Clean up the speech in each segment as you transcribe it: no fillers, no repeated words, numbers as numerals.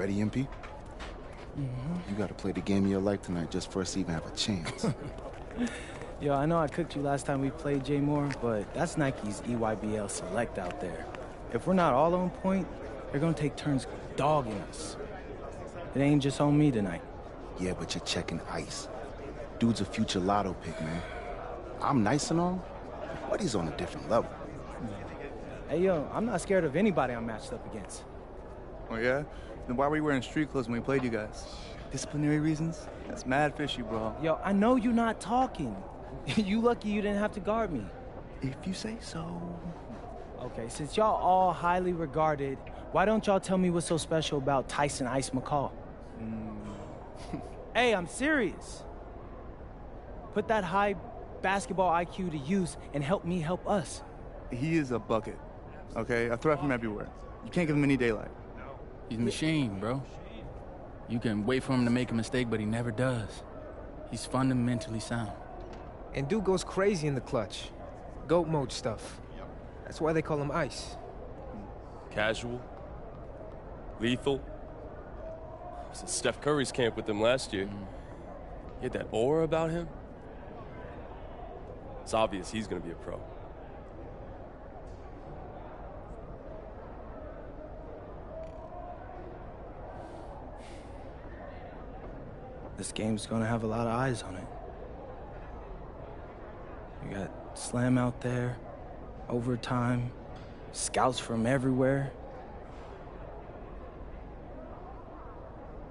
ready, MP? You gotta play the game of your life tonight just for us to even have a chance. Yo, I know I cooked you last time we played J Moore, but that's Nike's EYBL Select out there. If we're not all on point, they're gonna take turns dogging us. It ain't just on me tonight. Yeah, but you're checking ice. Dude's a future lotto pick, man. I'm nice and all, but he's on a different level. Hey, yo, I'm not scared of anybody I'm matched up against. Oh, yeah? Then why were you wearing street clothes when we played you guys? Disciplinary reasons? That's mad fishy, bro. Yo, I know you're not talking. You lucky you didn't have to guard me. If you say so. Okay, since y'all all highly regarded, why don't y'all tell me what's so special about Tyson Ice McCall? Hey, I'm serious. Put that high basketball IQ to use and help me help us. He is a bucket, okay? A threat from everywhere. You can't give him any daylight. He's a machine, bro. You can wait for him to make a mistake, but he never does. He's fundamentally sound. And dude goes crazy in the clutch. GOAT mode stuff. That's why they call him Ice. Casual. Lethal. I was at Steph Curry's camp with him last year. He had that aura about him. It's obvious he's gonna be a pro. This game's gonna have a lot of eyes on it. You got Slam out there, overtime, scouts from everywhere.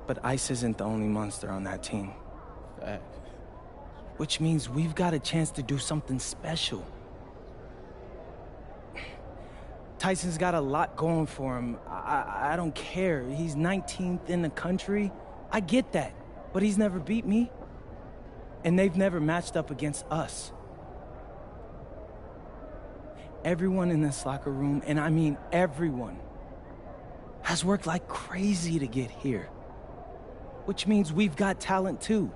But Ice isn't the only monster on that team. Fact. Which means we've got a chance to do something special. Tyson's got a lot going for him. I don't care. He's 19th in the country. I get that. But he's never beat me. And they've never matched up against us. Everyone in this locker room, and I mean everyone, has worked like crazy to get here. Which means we've got talent too.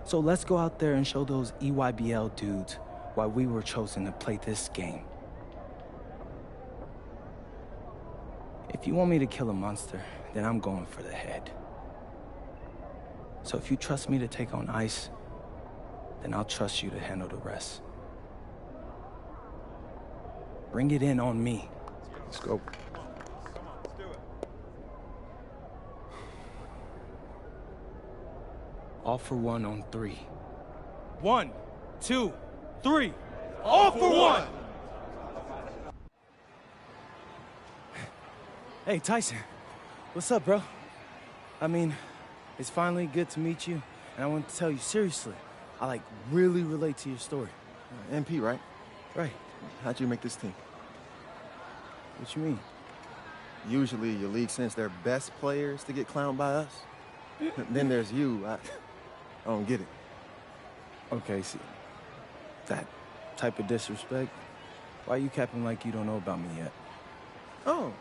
So let's go out there and show those EYBL dudes why we were chosen to play this game. If you want me to kill a monster, then I'm going for the head. So if you trust me to take on Ice, then I'll trust you to handle the rest. Bring it in on me. Let's go. All for one on 3. 1, 2, 3. All for one! Hey, Tyson. What's up, bro? I mean, it's finally good to meet you, and I want to tell you seriously, I really relate to your story. MP, right? Right. How'd you make this team? What you mean? Usually your league sends their best players to get clowned by us. Then there's you. I don't get it. Okay, see, that type of disrespect, why you capping like you don't know about me yet? Oh,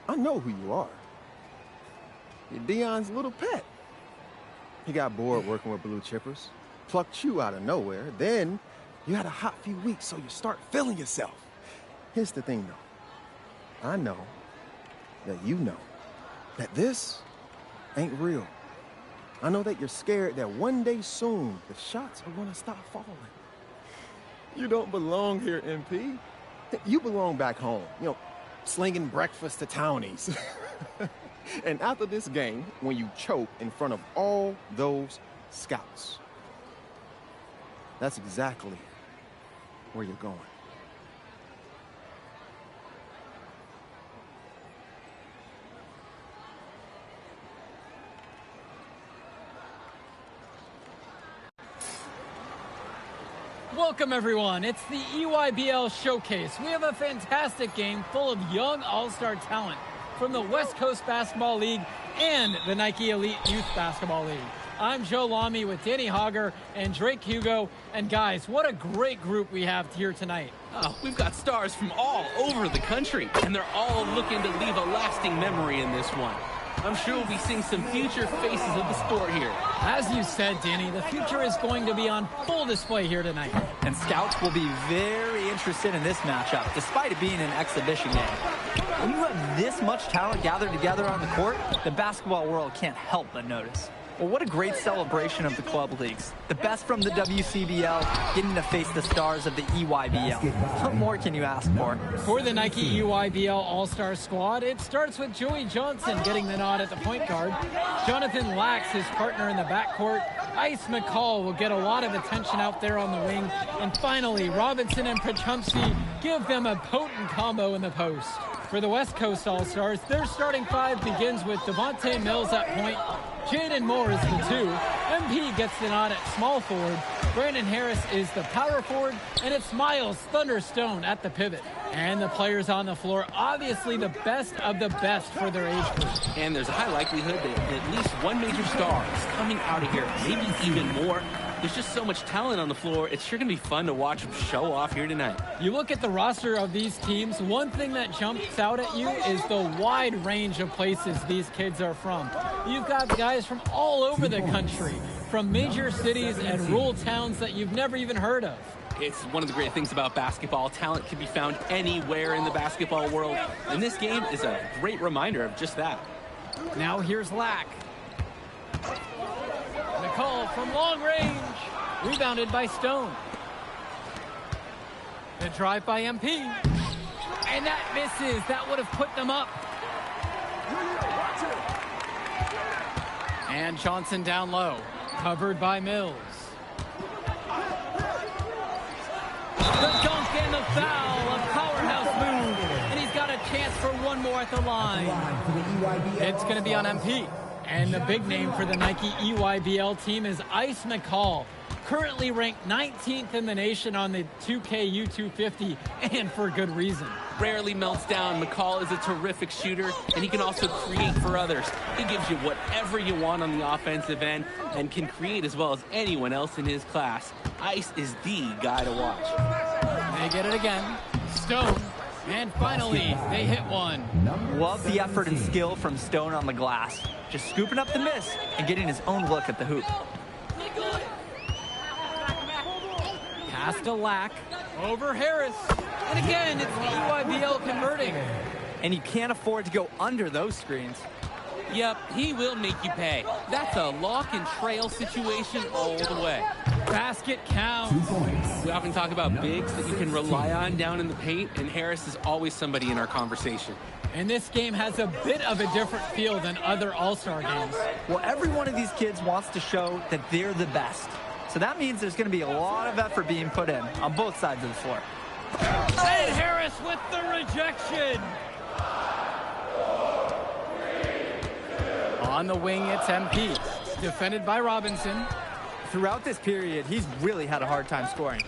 I know who you are. You're Dion's little pet. He got bored working with blue chippers, plucked you out of nowhere, then you had a hot few weeks, so you start feeling yourself. Here's the thing, though. I know that you know that this ain't real. I know that you're scared that one day soon the shots are gonna stop falling. You don't belong here, MP. You belong back home, slinging breakfast to townies. And after this game, when you choke in front of all those scouts, that's exactly where you're going. Welcome, everyone. It's the EYBL Showcase. We have a fantastic game full of young all-star talent from the West Coast Basketball League and the Nike Elite Youth Basketball League. I'm Joe Lamy with Danny Hogger and Drake Hugo. And guys, what a great group we have here tonight. Oh, we've got stars from all over the country, and they're all looking to leave a lasting memory in this one. I'm sure we'll be seeing some future faces of the sport here. As you said, Danny, the future is going to be on full display here tonight. And scouts will be very interested in this matchup, despite it being an exhibition game. When you have this much talent gathered together on the court, the basketball world can't help but notice. Well, what a great celebration of the club leagues. The best from the WCBL, getting to face the stars of the EYBL. What more can you ask for? For the Nike EYBL All-Star squad, it starts with Joey Johnson getting the nod at the point guard. Jonathan Lax, his partner in the backcourt. Ice McCall will get a lot of attention out there on the wing. And finally, Robinson and Pachumsky give them a potent combo in the post. For the West Coast All-Stars, their starting five begins with Devontae Mills at point. Jaden Moore is the 2. MP gets the nod at small forward. Brandon Harris is the power forward. And it's Miles Thunderstone at the pivot. And the players on the floor, obviously the best of the best for their age group. And there's a high likelihood that at least one major star is coming out of here, maybe even more. There's just so much talent on the floor. It's sure going to be fun to watch them show off here tonight. You look at the roster of these teams, one thing that jumps out at you is the wide range of places these kids are from. You've got guys from all over the country, from major cities and rural towns that you've never even heard of. It's one of the great things about basketball. Talent can be found anywhere in the basketball world. And this game is a great reminder of just that. Now here's Lack. McCall from long range. Rebounded by Stone. The drive by MP. And that misses. That would have put them up. And Johnson down low. Covered by Mills. The dunk and the foul. A powerhouse move. And he's got a chance for one more at the line. It's going to be on MP. And the big name for the Nike EYBL team is Ice McCall, currently ranked 19th in the nation on the 2K U250, and for good reason. Rarely melts down. McCall is a terrific shooter, and he can also create for others. He gives you whatever you want on the offensive end and can create as well as anyone else in his class. Ice is the guy to watch. They get it again. Stone. And finally, they hit one. Love the effort and skill from Stone on the glass. Just scooping up the miss and getting his own look at the hoop. Pass to Lack. Over Harris. And again, it's the EYBL converting. And you can't afford to go under those screens. Yep, he will make you pay. That's a lock and trail situation all the way. Basket counts. We often talk about bigs that you can rely on down in the paint, and Harris is always somebody in our conversation. And this game has a bit of a different feel than other All-Star games. Well, every one of these kids wants to show that they're the best. So that means there's going to be a lot of effort being put in on both sides of the floor. And Harris with the rejection. On the wing, it's MP. Defended by Robinson. Throughout this period, he's really had a hard time scoring.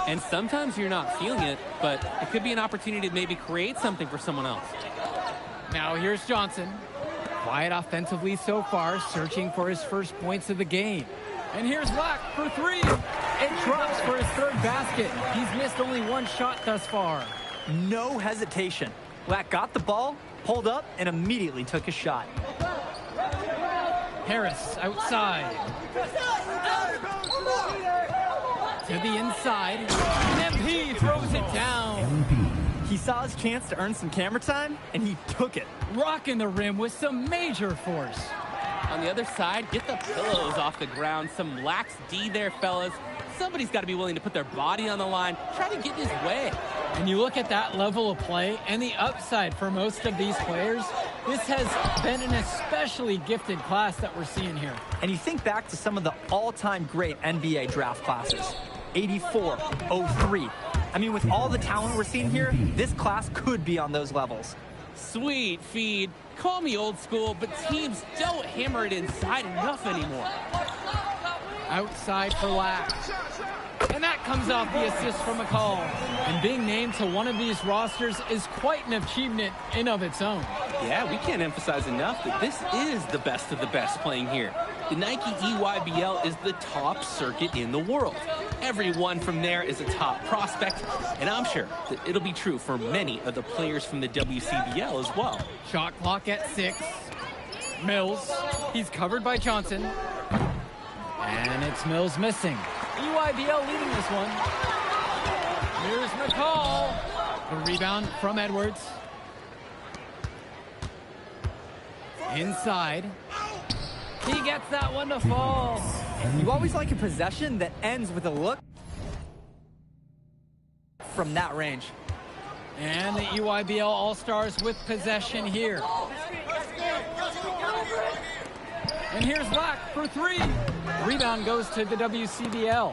And sometimes you're not feeling it, but it could be an opportunity to maybe create something for someone else. Now here's Johnson. Quiet offensively so far, searching for his first points of the game. And here's Lack for three. It drops for his third basket. He's missed only one shot thus far. No hesitation. Lack got the ball, pulled up, and immediately took a shot. Harris outside. To the inside. And MP throws it down. He saw his chance to earn some camera time, and he took it. Rocking the rim with some major force. On the other side, get the pillows off the ground. Some lax D there, fellas. Somebody's got to be willing to put their body on the line. Try to get in his way. And you look at that level of play and the upside for most of these players, this has been an especially gifted class that we're seeing here. And you think back to some of the all-time great NBA draft classes. 84, 03. I mean, with all the talent we're seeing here, this class could be on those levels. Sweet feed. Call me old school, but teams don't hammer it inside enough anymore. Outside for Lack. And that comes off the assist from McCall. And being named to one of these rosters is quite an achievement in of its own. Yeah, we can't emphasize enough that this is the best of the best playing here. The Nike EYBL is the top circuit in the world. Everyone from there is a top prospect, and I'm sure that it'll be true for many of the players from the WCBL as well. Shot clock at 6. Mills. He's covered by Johnson. And it's Mills missing. EYBL leading this one. Here's McCall. The rebound from Edwards. Inside. He gets that one to fall. You always like a possession that ends with a look from that range. And the EYBL All-Stars with possession here. And here's Lack for three. Rebound goes to the WCBL.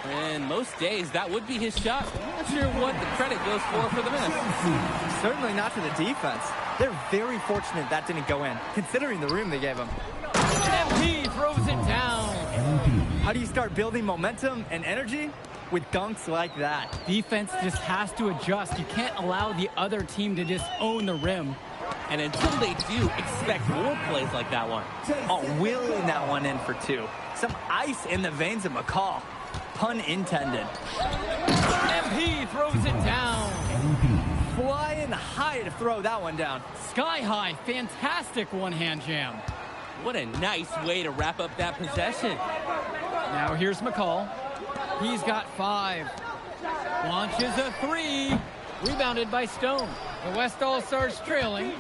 And most days, that would be his shot. I'm not sure what the credit goes for the miss. Certainly not to the defense. They're very fortunate that didn't go in, considering the room they gave him. MP throws it down. How do you start building momentum and energy? With dunks like that. Defense just has to adjust. You can't allow the other team to just own the rim. And until they do, expect more plays like that one. Oh, wheeling that one in for two. Some ice in the veins of McCall. Pun intended. MP throws it down. Flying high to throw that one down. Sky high, fantastic one-hand jam. What a nice way to wrap up that possession. Now here's McCall. He's got 5. Launches a 3. Rebounded by Stone. The West All-Stars trailing.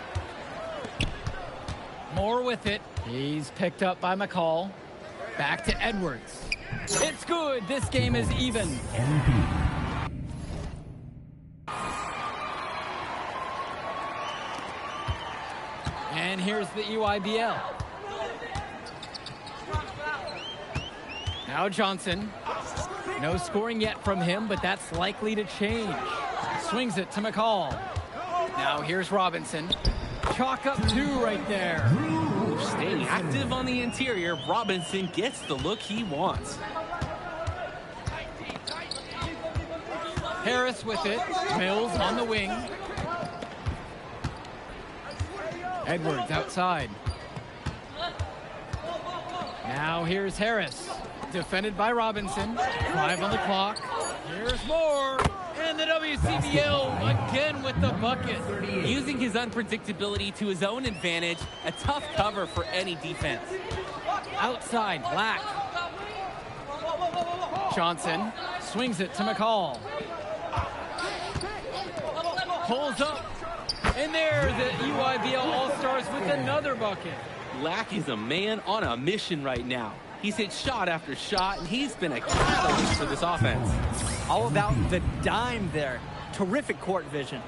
Moore with it. He's picked up by McCall. Back to Edwards. It's good. This game is even. And here's the EYBL. Now Johnson. No scoring yet from him, but that's likely to change. Swings it to McCall. Now here's Robinson. Chalk up 2 right there. Staying active on the interior, Robinson gets the look he wants. Harris with it. Mills on the wing. Edwards outside. Now here's Harris. Defended by Robinson. 5 on the clock. Here's Moore. And the WCBL again with the bucket. Using his unpredictability to his own advantage, a tough cover for any defense. Outside, Black. Johnson swings it to McCall. Pulls up. And there, the EYBL All-Stars with another bucket. Lack is a man on a mission right now. He's hit shot after shot, and he's been a catalyst for this offense. All about the dime there. Terrific court vision.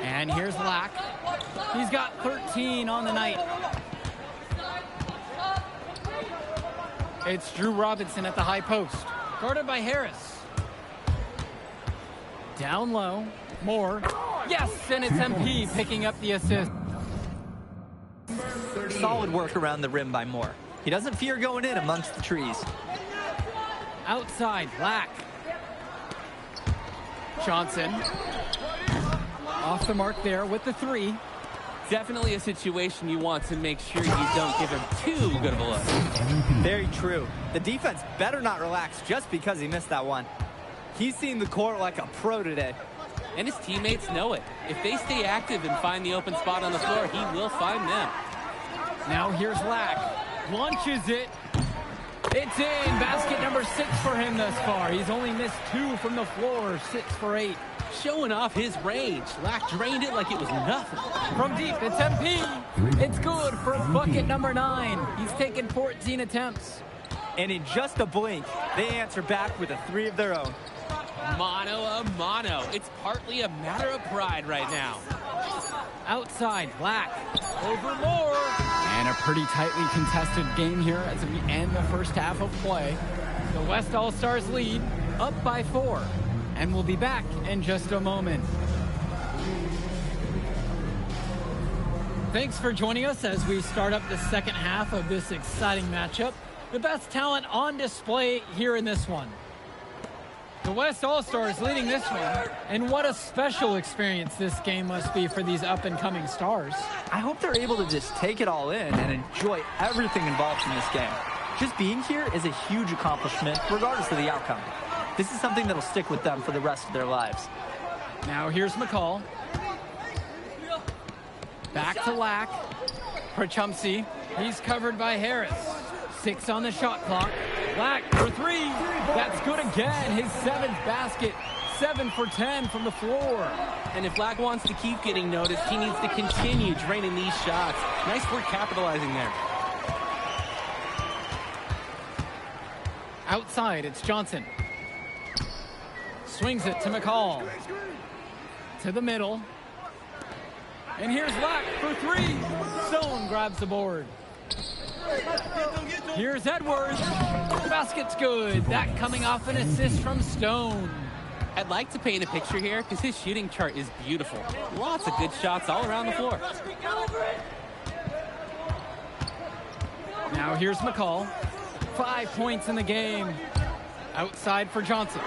And here's Lack. He's got 13 on the night. It's Drew Robinson at the high post. Guarded by Harris. Down low. Moore. Yes, and it's MP picking up the assist. Solid work around the rim by Moore. He doesn't fear going in amongst the trees. Outside, Black. Johnson. Off the mark there with the 3. Definitely a situation you want to make sure you don't give him too good of a look. Very true. The defense better not relax just because he missed that one. He's seen the court like a pro today. And his teammates know it. If they stay active and find the open spot on the floor, he will find them. Now here's Lack. Launches it. It's in. Basket number 6 for him thus far. He's only missed 2 from the floor. 6 for 8. Showing off his range. Lack drained it like it was nothing. From deep, it's MP. It's good for bucket number 9. He's taken 14 attempts. And in just a blink, they answer back with a 3 of their own. Mano a mano. It's partly a matter of pride right now. Outside, Black. Over Moore. And a pretty tightly contested game here as we end the first half of play. The West All-Stars lead, up by 4. And we'll be back in just a moment. Thanks for joining us as we start up the second half of this exciting matchup. The best talent on display here in this one. The West All-Stars leading this one. And what a special experience this game must be for these up-and-coming stars. I hope they're able to just take it all in and enjoy everything involved in this game. Just being here is a huge accomplishment, regardless of the outcome. This is something that'll stick with them for the rest of their lives. Now here's McCall. Back to Lack. Prachumsey. He's covered by Harris. 6 on the shot clock. Lack for 3. That's good again. His 7th basket. 7 for 10 from the floor. And if Lack wants to keep getting noticed, he needs to continue draining these shots. Nice work capitalizing there. Outside, it's Johnson. Swings it to McCall. To the middle. And here's Lack for 3. Stone grabs the board. Here's Edwards. The basket's good. That coming off an assist from Stone. I'd like to paint a picture here because his shooting chart is beautiful. Lots of good shots all around the floor. Now here's McCall. 5 points in the game. Outside for Johnson.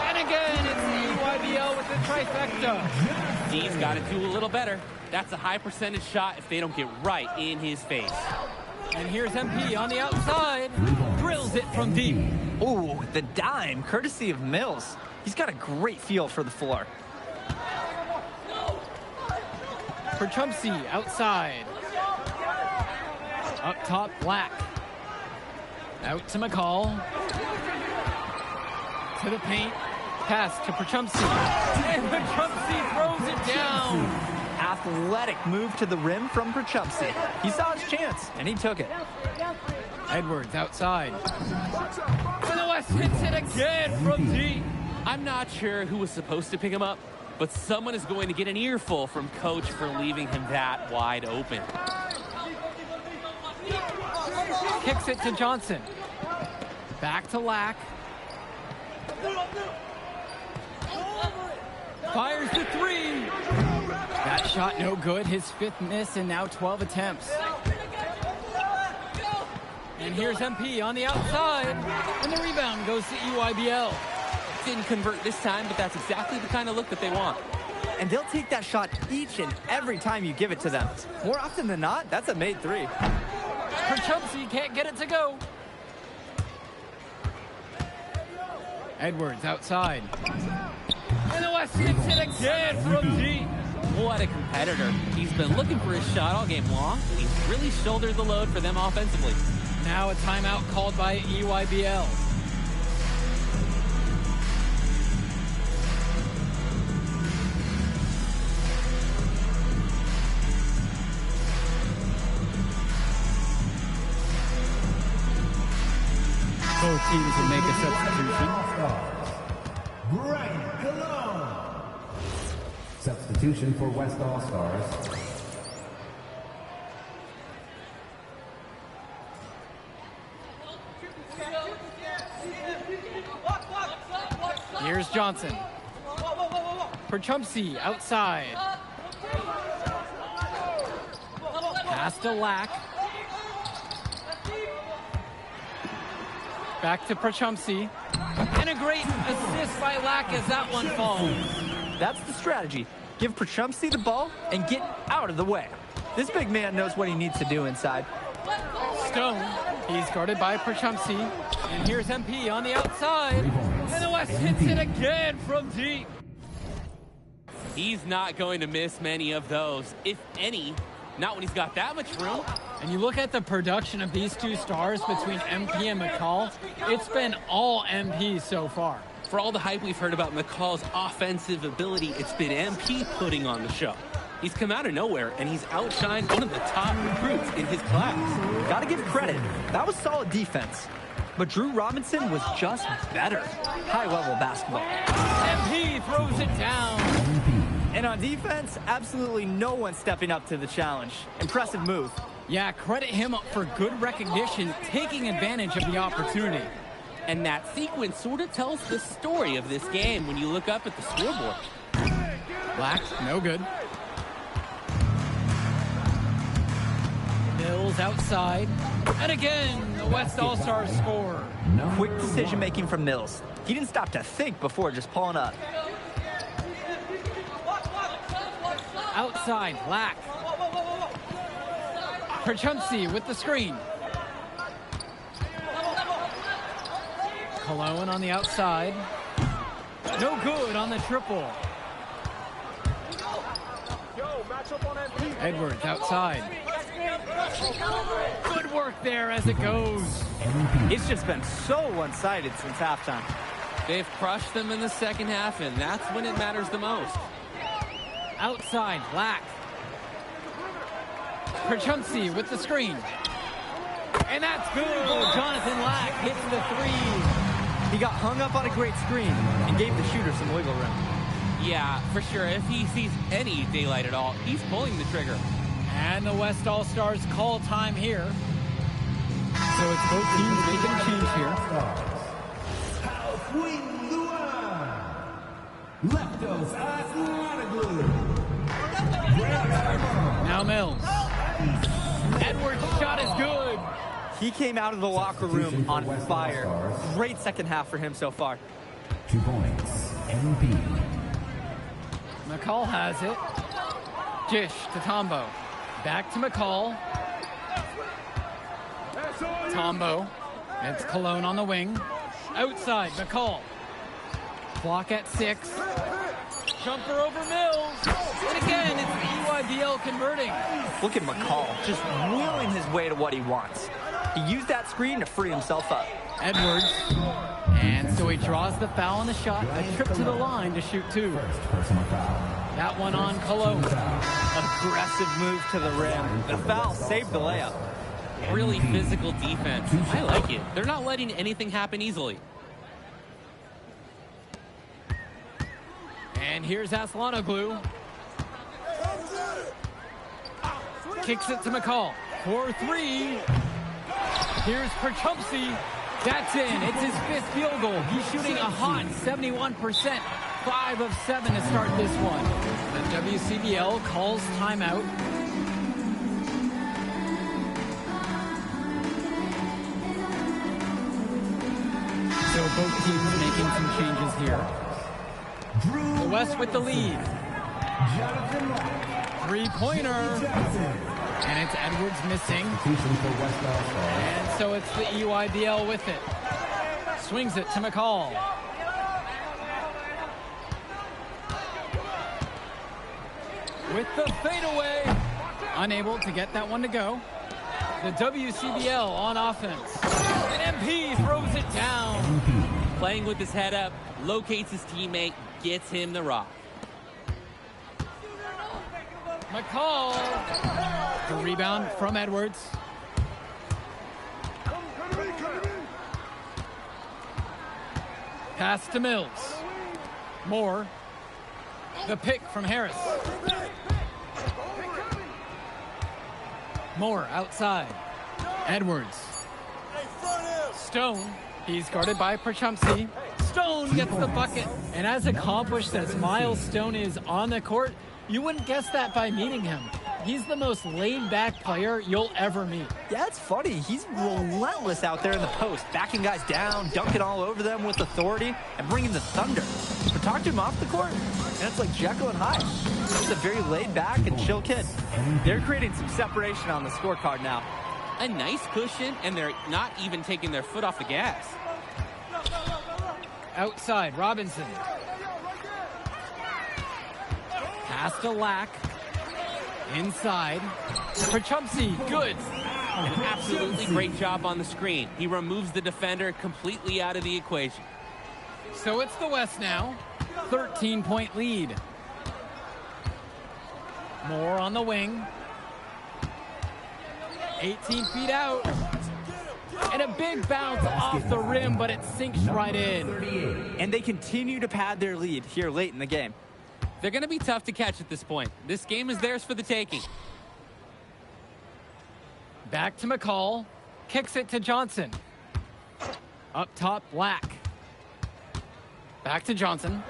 And again, it's the EYBL with the trifecta. D's got to do a little better. That's a high percentage shot if they don't get right in his face. And here's MP on the outside. Drills it from deep. Ooh, the dime, courtesy of Mills. He's got a great feel for the floor. Prachumsey outside. Up top, Black. Out to McCall. To the paint. Pass to Prachumsey. And Prachumsey throws it down. Athletic move to the rim from Prachumsey. He saw his chance, and he took it. Edwards outside. And the West hits it again from deep. I'm not sure who was supposed to pick him up, but someone is going to get an earful from Coach for leaving him that wide open. Kicks it to Johnson. Back to Lack. Fires the 3. That shot no good. His 5th miss and now 12 attempts. And here's MP on the outside. And the rebound goes to EYBL. Didn't convert this time, but that's exactly the kind of look that they want. And they'll take that shot each and every time you give it to them. More often than not, that's a made 3. Prachumsey can't get it to go. Edwards outside. And the West hits it again from deep. What a competitor. He's been looking for his shot all game long. He's really shouldered the load for them offensively. Now a timeout called by EYBL. Both teams will make a substitution. Greg Cologne. Substitution for West All-Stars. Here's Johnson. Prachumsey outside. Pass to Lack. Back to Prachumsey. And a great assist by Lack as that one falls. That's the strategy. Give Prachumsey the ball and get out of the way. This big man knows what he needs to do inside. Stone. He's guarded by Prachumsey. And here's MP on the outside. And the West hits it again from deep. He's not going to miss many of those, if any. Not when he's got that much room. And you look at the production of these two stars between MP and McCall, it's been all MP so far. For all the hype we've heard about McCall's offensive ability, it's been MP putting on the show. He's come out of nowhere, and he's outshined one of the top recruits in his class. Gotta give credit. That was solid defense. But Drew Robinson was just better. High-level basketball. MP throws it down. And on defense, absolutely no one stepping up to the challenge. Impressive move. Yeah, credit him for good recognition, taking advantage of the opportunity. And that sequence sort of tells the story of this game when you look up at the scoreboard. Black, no good. Mills outside. And again, the West All-Stars score. Quick decision-making from Mills. He didn't stop to think before just pulling up. Outside, Black. Perchunsi with the screen. Cologne on the outside. No good on the triple. Edwards outside. Good work there as it goes. It's just been so one-sided since halftime. They've crushed them in the second half, and that's when it matters the most. Outside, Lack. Perchunsi with the screen. And that's good. Jonathan Lack hits the three. He got hung up on a great screen and gave the shooter some wiggle room. Yeah, for sure. If he sees any daylight at all, he's pulling the trigger. And the West All-Stars call time here. So it's both teams making a change here. Now Mills. Edwards' shot is good. He came out of the locker room on fire. Great second half for him so far. 2 points, MP. McCall has it. Dish to Tombo. Back to McCall. Tombo. It's Cologne on the wing. Outside, McCall. Clock at 6. Jumper over Mills. And again, it's the EYBL converting. Look at McCall, just wheeling his way to what he wants. He used that screen to free himself up. Edwards. And so he draws the foul on the shot. A trip to the line to shoot 2. That one on Cologne. Aggressive move to the rim. The foul saved the layup. Really physical defense. I like it. They're not letting anything happen easily. And here's Aslanoglu. Kicks it to McCall. 4-3. Here's Perchunsi. That's in. It's his 5th field goal. He's shooting a hot 71%. 5 of 7 to start this one. The WCBL calls timeout. So both teams making some changes here. The West with the lead. 3-pointer. And it's Edwards missing. And so it's the EYBL with it. Swings it to McCall. With the fadeaway. Unable to get that one to go. The WCBL on offense. And MP throws it down. Playing with his head up, locates his teammate, gets him the rock. McCall. The rebound from Edwards. Pass to Mills. Moore. The pick from Harris. Moore outside. Edwards. Stone. He's guarded by Perchunsi. Stone gets the bucket. And as accomplished as Miles Stone is on the court, you wouldn't guess that by meeting him. He's the most laid-back player you'll ever meet. Yeah, it's funny. He's relentless out there in the post, backing guys down, dunking all over them with authority, and bringing the thunder. But talk to him off the court, and it's like Jekyll and Hyde. He's a very laid-back and chill kid. They're creating some separation on the scorecard now. A nice cushion, and they're not even taking their foot off the gas. Outside, Robinson. Pass to Lack. Inside. Perchunsi, good. An absolutely great job on the screen. He removes the defender completely out of the equation. So it's the West now. 13-point lead. Moore on the wing. 18 feet out. And a big bounce off the rim, but it sinks right in. And they continue to pad their lead here late in the game. They're going to be tough to catch at this point. This game is theirs for the taking. Back to McCall. Kicks it to Johnson. Up top, Black. Back to Johnson.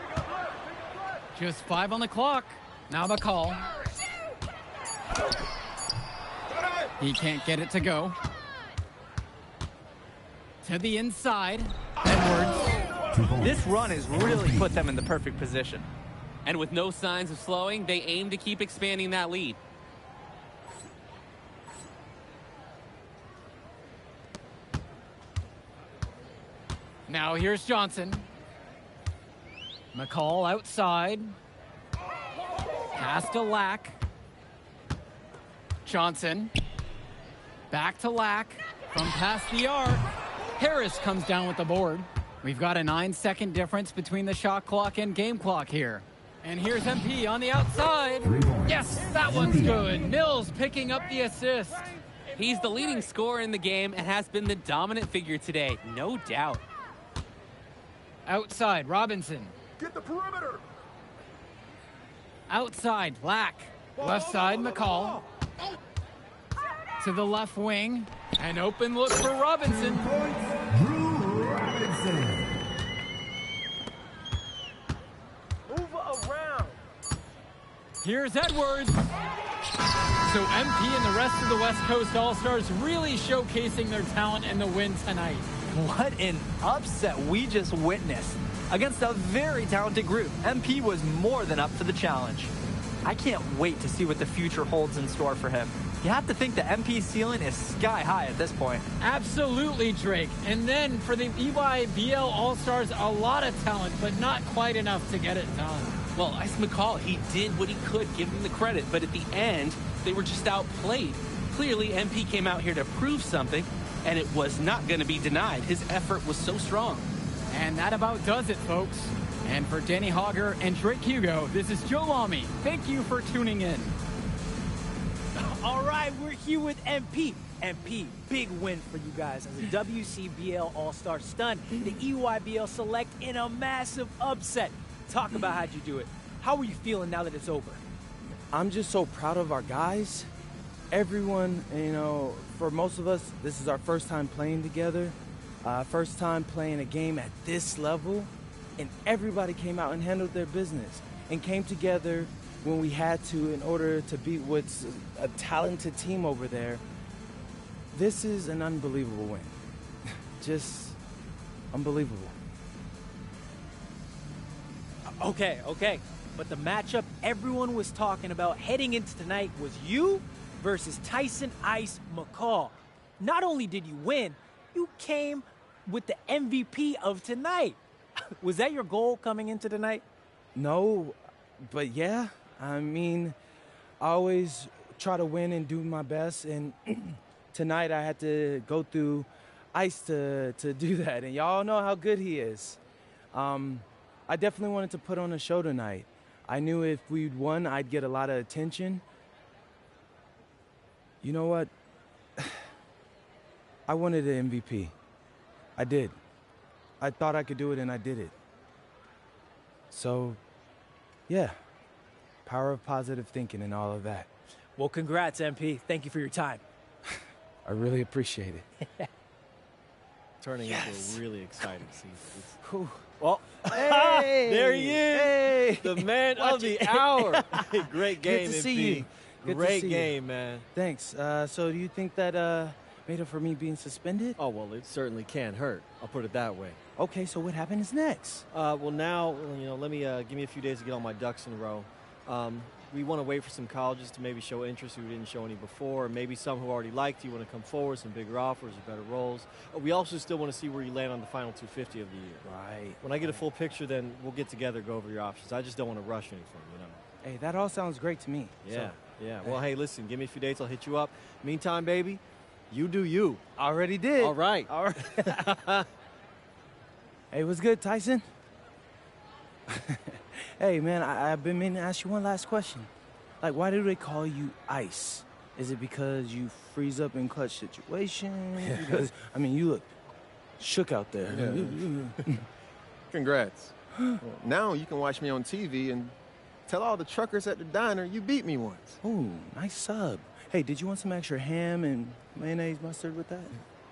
Just 5 on the clock. Now McCall. He can't get it to go. To the inside. Edwards. This run has really put them in the perfect position. And with no signs of slowing, they aim to keep expanding that lead. Now here's Johnson. McCall outside. Pass to Lack. Johnson. Back to Lack. From past the arc. Harris comes down with the board. We've got a 9-second difference between the shot clock and game clock here. And here's MP on the outside. Yes, that one's good. Mills picking up the assist. He's the leading scorer in the game and has been the dominant figure today, no doubt. Outside, Robinson. Get the perimeter. Outside, Black. Left side, McCall. To the left wing. An open look for Robinson. Move around. Here's Edwards. So MP and the rest of the West Coast All-Stars really showcasing their talent in the win tonight. What an upset we just witnessed. Against a very talented group, MP was more than up for the challenge. I can't wait to see what the future holds in store for him. You have to think the MP ceiling is sky high at this point. Absolutely, Drake. And then for the EYBL All-Stars, a lot of talent, but not quite enough to get it done. Well, Ice McCall, he did what he could, give him the credit, but at the end, they were just outplayed. Clearly, MP came out here to prove something, and it was not going to be denied. His effort was so strong. And that about does it, folks. And for Danny Hogger and Drake Hugo, this is Joe Lamy. Thank you for tuning in. All right, we're here with MP. MP, big win for you guys as a WCBL All-Star stun. The EYBL Select in a massive upset. Talk about how'd you do it. How are you feeling now that it's over? I'm just so proud of our guys. Everyone, you know, for most of us, this is our first time playing together. First time playing a game at this level. And everybody came out and handled their business and came together when we had to in order to beat what's a talented team over there. This is an unbelievable win. Just unbelievable. Okay. But the matchup everyone was talking about heading into tonight was you versus Tyson Ice McCall. Not only did you win, you came with the MVP of tonight. Was that your goal coming into tonight? No, but yeah. I mean, I always try to win and do my best, and tonight I had to go through Ice to do that, and y'all know how good he is. I definitely wanted to put on a show tonight. I knew if we'd won, I'd get a lot of attention. You know what? I wanted an MVP. I did. I thought I could do it, and I did it. So, yeah. Power of positive thinking and all of that. Well, congrats, MP. Thank you for your time. I really appreciate it. Turning into a really exciting season. Well, hey, there he is. Hey. The man of the hour. Great game, Good to see MP. you. Good Great to see game, you. man. Thanks. So do you think that made up for me being suspended? Oh, well, it certainly can't hurt. I'll put it that way. Okay, so what happens next? Well, now, let me give me a few days to get all my ducks in a row. We want to wait for some colleges to maybe show interest who didn't show any before, or maybe some who already liked you want to come forward, some bigger offers or better roles. We also still want to see where you land on the final 250 of the year. Right. When I get a full picture, then we'll get together, go over your options. I just don't want to rush anything, Hey, that all sounds great to me. Yeah, So, yeah. Well, hey, listen, give me a few dates. I'll hit you up. Meantime, baby, you do you. Already did. All right. Hey, what's good, Tyson? Hey, man, I've been meaning to ask you one last question. Like, why do they call you Ice? Is it because you freeze up in clutch situations? Because, I mean, you look shook out there. Yeah. Congrats. Now you can watch me on TV and tell all the truckers at the diner you beat me once. Ooh, nice sub. Hey, did you want some extra ham and mayonnaise mustard with that?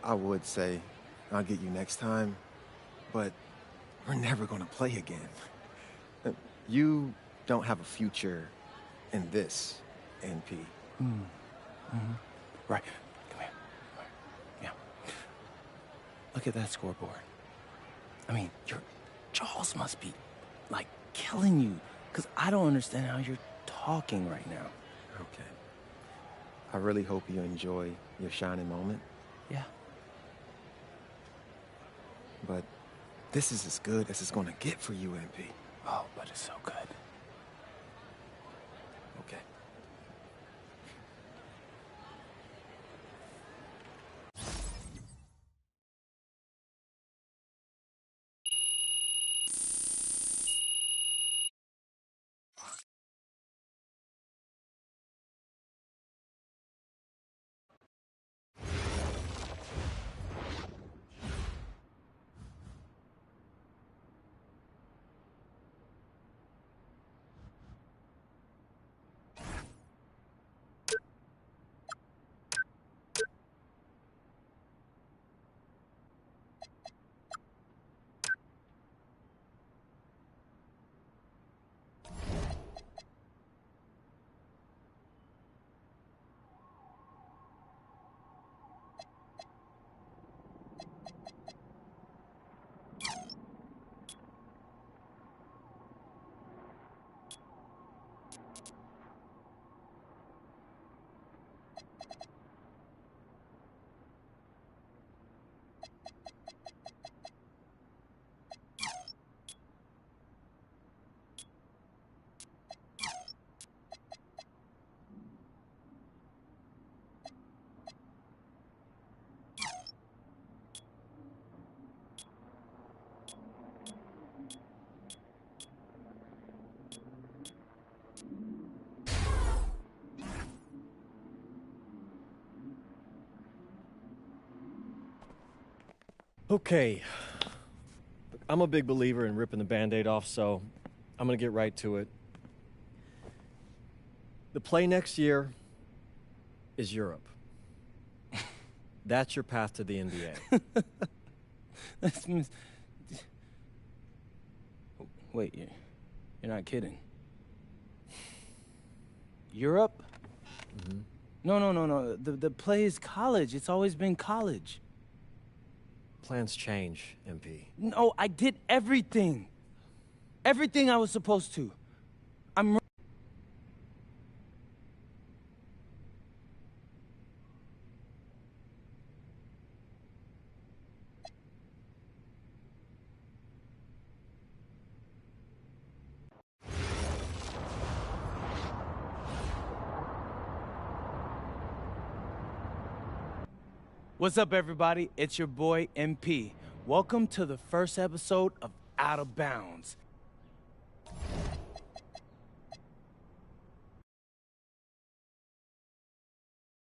I would say I'll get you next time, but we're never going to play again. You don't have a future in this, NP. Right. Come here. Yeah. Look at that scoreboard. I mean, your jaws must be, like, killing you, because I don't understand how you're talking right now. Okay. I really hope you enjoy your shining moment. Yeah. But This is as good as it's gonna get for you, MP. Oh, but it's so good. Okay. Okay. I'm a big believer in ripping the Band-Aid off, so I'm going to get right to it. The play next year is Europe. That's your path to the NBA. Wait, you're not kidding. Europe? Mm-hmm. No. The play is college. It's always been college. Plans change, MP. No, I did everything. Everything I was supposed to. What's up, everybody? It's your boy, MP. Welcome to the first episode of Out of Bounds.